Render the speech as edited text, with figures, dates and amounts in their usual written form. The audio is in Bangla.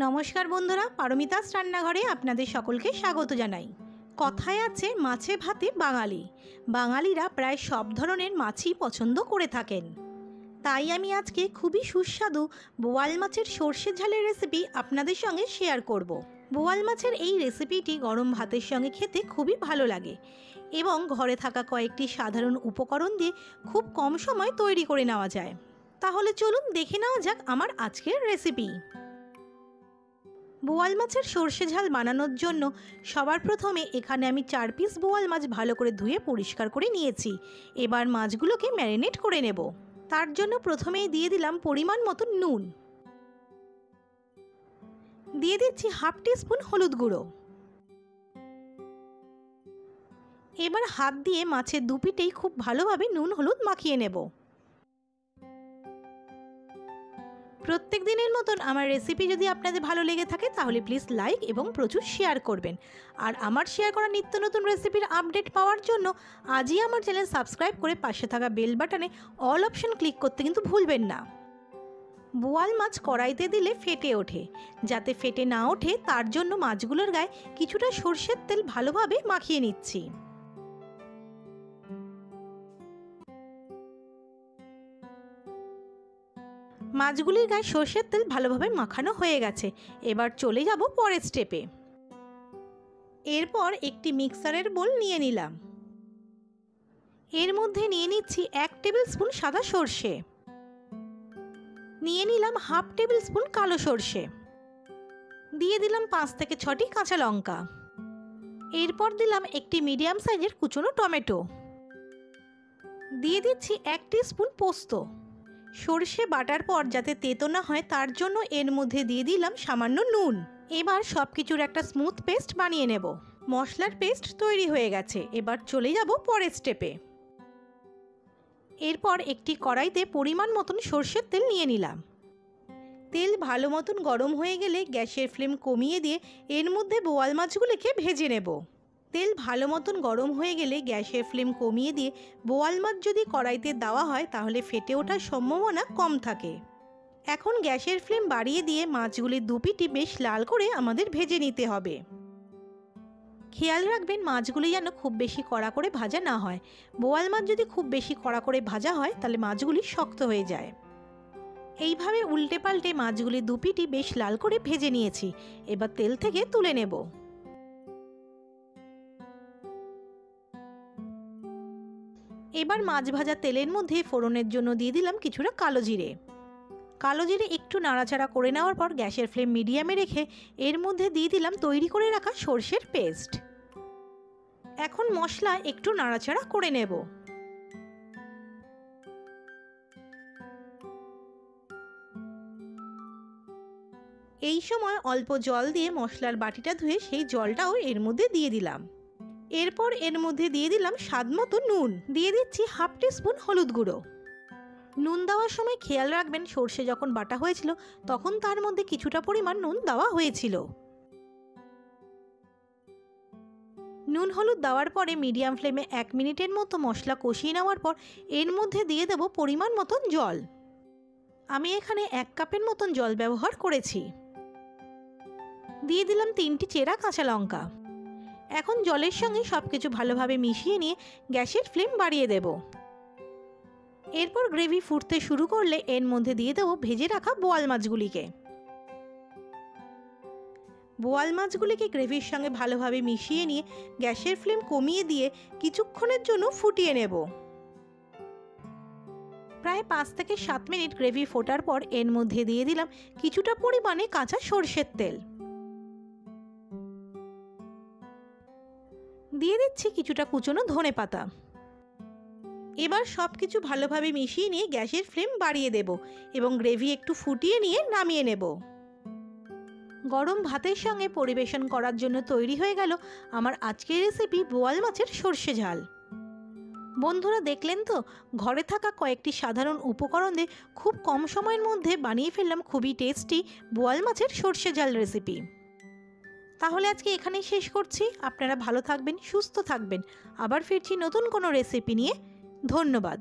নমস্কার বন্ধুরা, পারমিতাস রান্নাঘরে আপনাদের সকলকে স্বাগত জানাই। কথায় আছে মাছে ভাতে বাঙালি। বাঙালিরা প্রায় সব ধরনের মাছই পছন্দ করে থাকেন। তাই আমি আজকে খুবই সুস্বাদু বোয়াল মাছের সর্ষে ঝালের রেসিপি আপনাদের সঙ্গে শেয়ার করব। বোয়াল মাছের এই রেসিপিটি গরম ভাতের সঙ্গে খেতে খুবই ভালো লাগে এবং ঘরে থাকা কয়েকটি সাধারণ উপকরণ দিয়ে খুব কম সময় তৈরি করে নেওয়া যায়। তাহলে চলুন দেখে নেওয়া যাক আমার আজকের রেসিপি। বোয়াল মাছের সর্ষে ঝাল বানানোর জন্য সবার প্রথমে এখানে আমি 4 পিস বোয়াল মাছ ভালো করে ধুয়ে পরিষ্কার করে নিয়েছি। এবার মাছগুলোকে ম্যারিনেট করে নেব। তার জন্য প্রথমেই দিয়ে দিলাম পরিমাণ মতো নুন, দিয়ে দিচ্ছি হাফ টিস্পুন হলুদ গুঁড়ো। এবার হাত দিয়ে মাছের দুপিটেই খুব ভালোভাবে নুন হলুদ মাখিয়ে নেব। প্রত্যেক দিনের মতন আমার রেসিপি যদি আপনাদের ভালো লেগে থাকে তাহলে প্লিজ লাইক এবং প্রচুর শেয়ার করবেন। আর আমার শেয়ার করা নিত্য নতুন রেসিপির আপডেট পাওয়ার জন্য আজই আমার চ্যানেল সাবস্ক্রাইব করে পাশে থাকা বেল বাটনে অল অপশন ক্লিক করতে কিন্তু ভুলবেন না। বোয়াল মাছ কড়াইতে দিলে ফেটে ওঠে, যাতে ফেটে না ওঠে তার জন্য মাছগুলোর গায়ে কিছুটা সরষের তেল ভালোভাবে মাখিয়ে নিচ্ছি। মাছগুলির গায়ে সর্ষের তেল ভালোভাবে মাখানো হয়ে গেছে। এবার চলে যাব পরের স্টেপে। এরপর একটি মিক্সারের বোল নিয়ে নিলাম। এর মধ্যে নিয়ে নিচ্ছি 1 টেবিল স্পুন সাদা সর্ষে, নিয়ে নিলাম হাফ টেবিল স্পুন কালো সর্ষে, দিয়ে দিলাম 5 থেকে 6টি কাঁচা লঙ্কা। এরপর দিলাম একটি মিডিয়াম সাইজের কুচনো টমেটো, দিয়ে দিচ্ছি 1 টিস্পুন পোস্ত। সর্ষে বাটার পর যাতে তেতো না হয় তার জন্য এর মধ্যে দিয়ে দিলাম সামান্য নুন। এবার সব কিছুর একটা স্মুথ পেস্ট বানিয়ে নেব। মশলার পেস্ট তৈরি হয়ে গেছে। এবার চলে যাব পরের স্টেপে। এরপর একটি কড়াইতে পরিমাণ মতন সর্ষের তেল নিয়ে নিলাম। তেল ভালো মতন গরম হয়ে গেলে গ্যাসের ফ্লেম কমিয়ে দিয়ে এর মধ্যে বোয়াল মাছগুলিকে ভেজে নেব। তেল ভালো মতন গরম হয়ে গেলে গ্যাসের ফ্লেম কমিয়ে দিয়ে বোয়াল মাছ যদি কড়াইতে দেওয়া হয় তাহলে ফেটে ওঠার সম্ভাবনা কম থাকে। এখন গ্যাসের ফ্লেম বাড়িয়ে দিয়ে মাছগুলির দুপিটি বেশ লাল করে আমাদের ভেজে নিতে হবে। খেয়াল রাখবেন মাছগুলি যেন খুব বেশি কড়া করে ভাজা না হয়। বোয়াল মাছ যদি খুব বেশি কড়া করে ভাজা হয় তাহলে মাছগুলি শক্ত হয়ে যায়। এইভাবে উল্টে পাল্টে মাছগুলি দুপিটি বেশ লাল করে ভেজে নিয়েছি। এবার তেল থেকে তুলে নেব। এবার মাছ ভাজা তেলের মধ্যে ফোড়নের জন্য দিয়ে দিলাম কিছুটা কালো জিরে। কালো জিরে একটু নাড়াচাড়া করে নেওয়ার পর গ্যাসের ফ্লেম মিডিয়ামে রেখে এর মধ্যে দিয়ে দিলাম তৈরি করে রাখা সর্ষের পেস্ট। এখন মশলা একটু নাড়াচাড়া করে নেব। এই সময় অল্প জল দিয়ে মশলার বাটিটা ধুয়ে সেই জলটাও এর মধ্যে দিয়ে দিলাম। এরপর এর মধ্যে দিয়ে দিলাম স্বাদ মতো নুন, দিয়ে দিচ্ছি হাফ টিস্পুন হলুদ গুঁড়ো। নুন দেওয়ার সময় খেয়াল রাখবেন সর্ষে যখন বাটা হয়েছিল তখন তার মধ্যে কিছুটা পরিমাণ নুন দেওয়া হয়েছিল। নুন হলুদ দেওয়ার পরে মিডিয়াম ফ্লেমে 1 মিনিটের মতো মশলা কষিয়ে নেওয়ার পর এর মধ্যে দিয়ে দেব পরিমাণ মতন জল। আমি এখানে 1 কাপের মতন জল ব্যবহার করেছি। দিয়ে দিলাম 3টি চেরা কাঁচা লঙ্কা। এখন জলের সঙ্গে সব কিছু ভালোভাবে মিশিয়ে নিয়ে গ্যাসের ফ্লেম বাড়িয়ে দেব। এরপর গ্রেভি ফুটতে শুরু করলে এর মধ্যে দিয়ে দেবো ভেজে রাখা বোয়াল মাছগুলিকে। বোয়াল মাছগুলিকে গ্রেভির সঙ্গে ভালোভাবে মিশিয়ে নিয়ে গ্যাসের ফ্লেম কমিয়ে দিয়ে কিছুক্ষণের জন্য ফুটিয়ে নেব। প্রায় 5 থেকে 7 মিনিট গ্রেভি ফোটার পর এর মধ্যে দিয়ে দিলাম কিছুটা পরিমাণে কাঁচা সর্ষের তেল, দিয়ে দিচ্ছি কিছুটা কুচনো ধনেপাতা। এবার সব কিছু ভালোভাবে মিশিয়ে নিয়ে গ্যাসের ফ্লেম বাড়িয়ে দেব এবং গ্রেভি একটু ফুটিয়ে নিয়ে নামিয়ে নেব। গরম ভাতের সঙ্গে পরিবেশন করার জন্য তৈরি হয়ে গেল আমার আজকের রেসিপি বোয়াল মাছের সর্ষে ঝাল। বন্ধুরা দেখলেন তো, ঘরে থাকা কয়েকটি সাধারণ উপকরণ দিয়ে খুব কম সময়ের মধ্যে বানিয়ে ফেললাম খুবই টেস্টি বোয়াল মাছের সর্ষে ঝাল রেসিপি। তাহলে আজকে এখানেই শেষ করছি। আপনারা ভালো থাকবেন, সুস্থ থাকবেন। আবার ফিরছি নতুন কোনো রেসিপি নিয়ে। ধন্যবাদ।